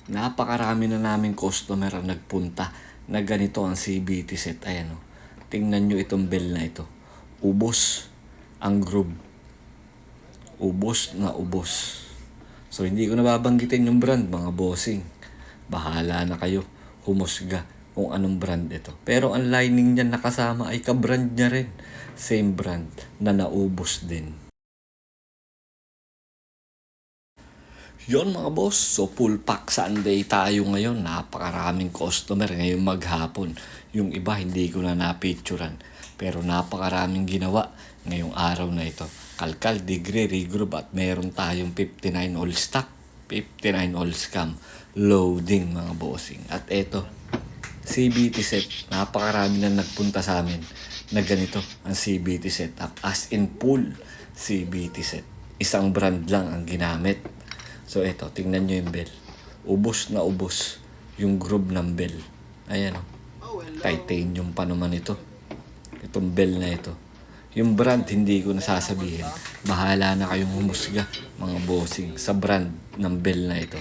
Napakarami na naming customer ang nagpunta na ganito ang CBT set. Ayan o. Tingnan nyo itong bell na ito. Ubos ang groove. Ubos na ubos. So hindi ko nababanggitin yung brand, mga bossing. Bahala na kayo humusga kung anong brand ito. Pero ang lining niya nakasama ay ka-brand niya rin. Same brand na naubos din. Yon mga boss, so full pack Sunday tayo ngayon. Napakaraming customer ngayong maghapon. Yung iba hindi ko na napicturan. Pero napakaraming ginawa ngayong araw na ito. Kalkal, degree, regroup at meron tayong 59 all stock, 59 all scam. Loading mga bossing. At eto, CBT set. Napakarami na nagpunta sa amin na ganito ang CBT setup. As in full CBT set. Isang brand lang ang ginamit. So eto, tingnan nyo yung bell. Ubos na ubos yung groove ng bell. Ayan o. Titanium pa naman ito. Itong bell na ito. Yung brand hindi ko nasasabihin. Bahala na kayong humusga mga bossing sa brand ng bell na ito.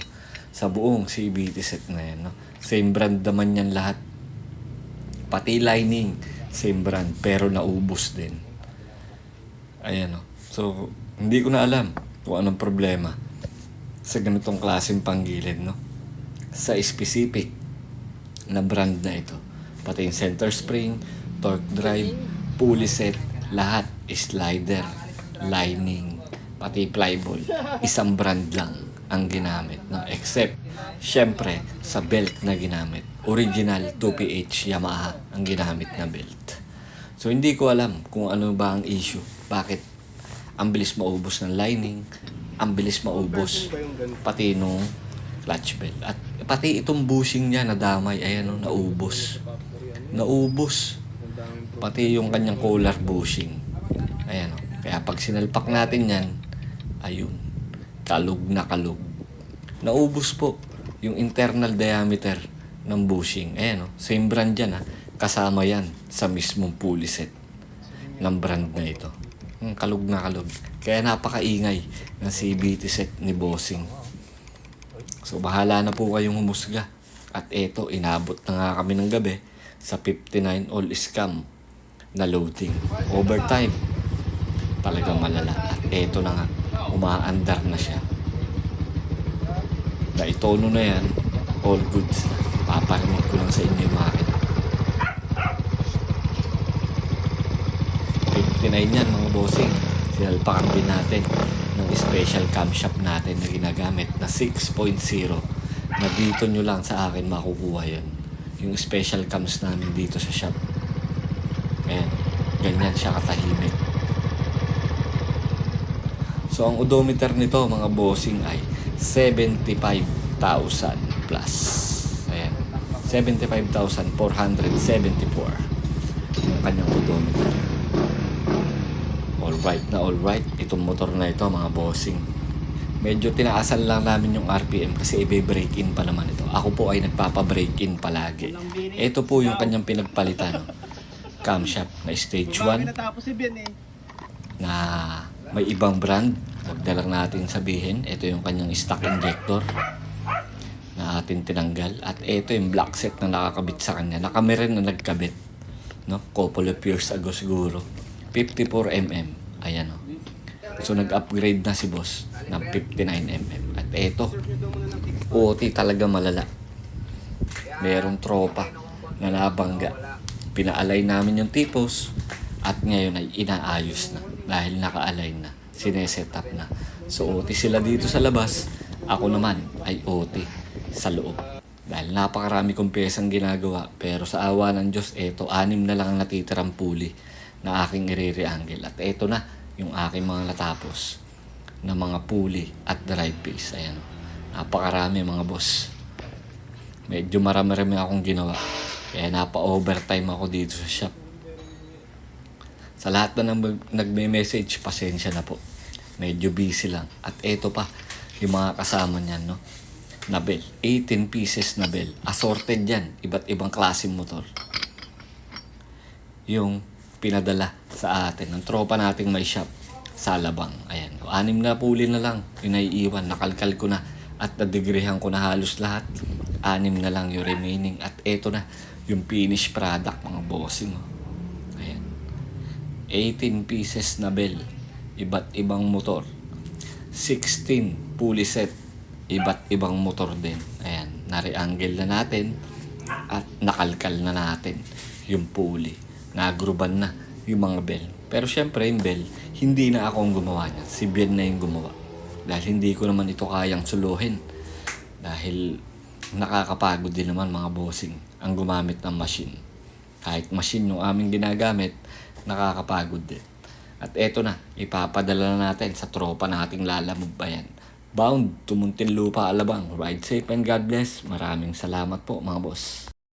Sa buong CBT set na yan. No? Same brand naman yan lahat. Pati lining, same brand pero naubos din. Ayan o. So, hindi ko na alam kung anong problema sa ganitong klaseng panggilid, no? Sa specific na brand na ito. Pati yung center spring, torque drive, pulley set, lahat slider, lining, pati flyball. Isang brand lang ang ginamit, no? Except, syempre, sa belt na ginamit. Original 2PH Yamaha ang ginamit na belt. So, hindi ko alam kung ano ba ang issue. Bakit ang bilis maubos ng lining, ang bilis maubos pati nung clutch belt. At pati itong bushing niya nadamay. Ayan o, naubos. Naubos. Pati yung kanyang collar bushing. Ayan o. Kaya pag sinalpak natin yan, ayun, kalug na kalug. Naubos po yung internal diameter ng bushing. Ayan o, same brand yan ha. Kasama yan sa mismong pulley set ng brand na ito. Kalug na kalug. Kaya napakaingay ng CBT set ni Bossing. So bahala na po kayong humusga. At eto, inabot na nga kami ng gabi sa 59 all scam na loading. Overtime. Talagang malala. At eto na nga, umaandar na siya. Naitono na yan, all goods. Paparinig ko lang sa inyo yung makina. 59 yan mga bossing. Sinalpakan din natin ng special camshaft natin na ginagamit na 6.0 na dito nyo lang sa akin makukuha yan. Yung special cams namin dito sa shop. Ayan, ganyan siya katahimik. So ang odometer nito mga bossing ay 75,000 plus. Ayan, 75,474 yung kanyang odometer. Alright, itong motor na ito mga bossing. Medyo tinaasan lang namin yung RPM kasi i-break in pa naman ito. Ako po ay nagpapa-break in palagi. Ito po yung kanyang pinagpalitan. Camshaft na stage 1 na may ibang brand. Huwag na lang natin sabihin. Ito yung kanyang stock injector na atin tinanggal. At ito yung black set na nakakabit sa kanya. Nakamirin na nagkabit. No? Couple of years ago siguro. 54mm. Ayan o. So nag-upgrade na si boss ng 59mm. At eto, OT talaga malala. Merong tropa na nabangga. Pinaalay namin yung tipos at ngayon ay inaayos na dahil naka-align na. Sineset up na. So OT sila dito sa labas. Ako naman ay OT sa loob. Dahil napakarami kong pyesang ginagawa. Pero sa awa ng Diyos, eto, 6 na lang ang natitirang pulley na aking i-re-angle. At eto na yung aking mga natapos na mga pulley at drive piece. Ayan. Napakarami mga boss. Medyo marami-rami akong ginawa. Kaya napa-overtime ako dito sa shop. Sa lahat na nagme-message, pasensya na po. Medyo busy lang. At eto pa, yung mga kasama niyan, no? Na bell. 18 pieces na bell. Assorted yan. Iba't ibang klaseng motor. Yung pinadala sa atin ng tropa nating may shop sa Alabang. Ayan. 6 na pulley na lang yung naiiwan. Nakalkal ko na At nadigrihan ko na halos lahat. 6 na lang yung remaining. At eto na, yung finished product mga bossing. Ayan. 18 pieces na bell. Iba't ibang motor. 16 pulley set. Iba't ibang motor din. Ayan. Nare-angle na natin. At nakalkal na natin yung pulley. Nagruban na yung mga bell. Pero syempre yung bell, hindi na ako ang gumawa niya. Si Ben na yung gumawa. Dahil hindi ko naman ito kayang suluhin. Dahil nakakapagod din naman mga bossing ang gumamit ng machine. Kahit machine yung aming ginagamit, nakakapagod din. At eto na, ipapadala na natin sa tropa nating lalambayan. Bound to Muntinlupa, Alabang. Ride safe and God bless. Maraming salamat po mga boss.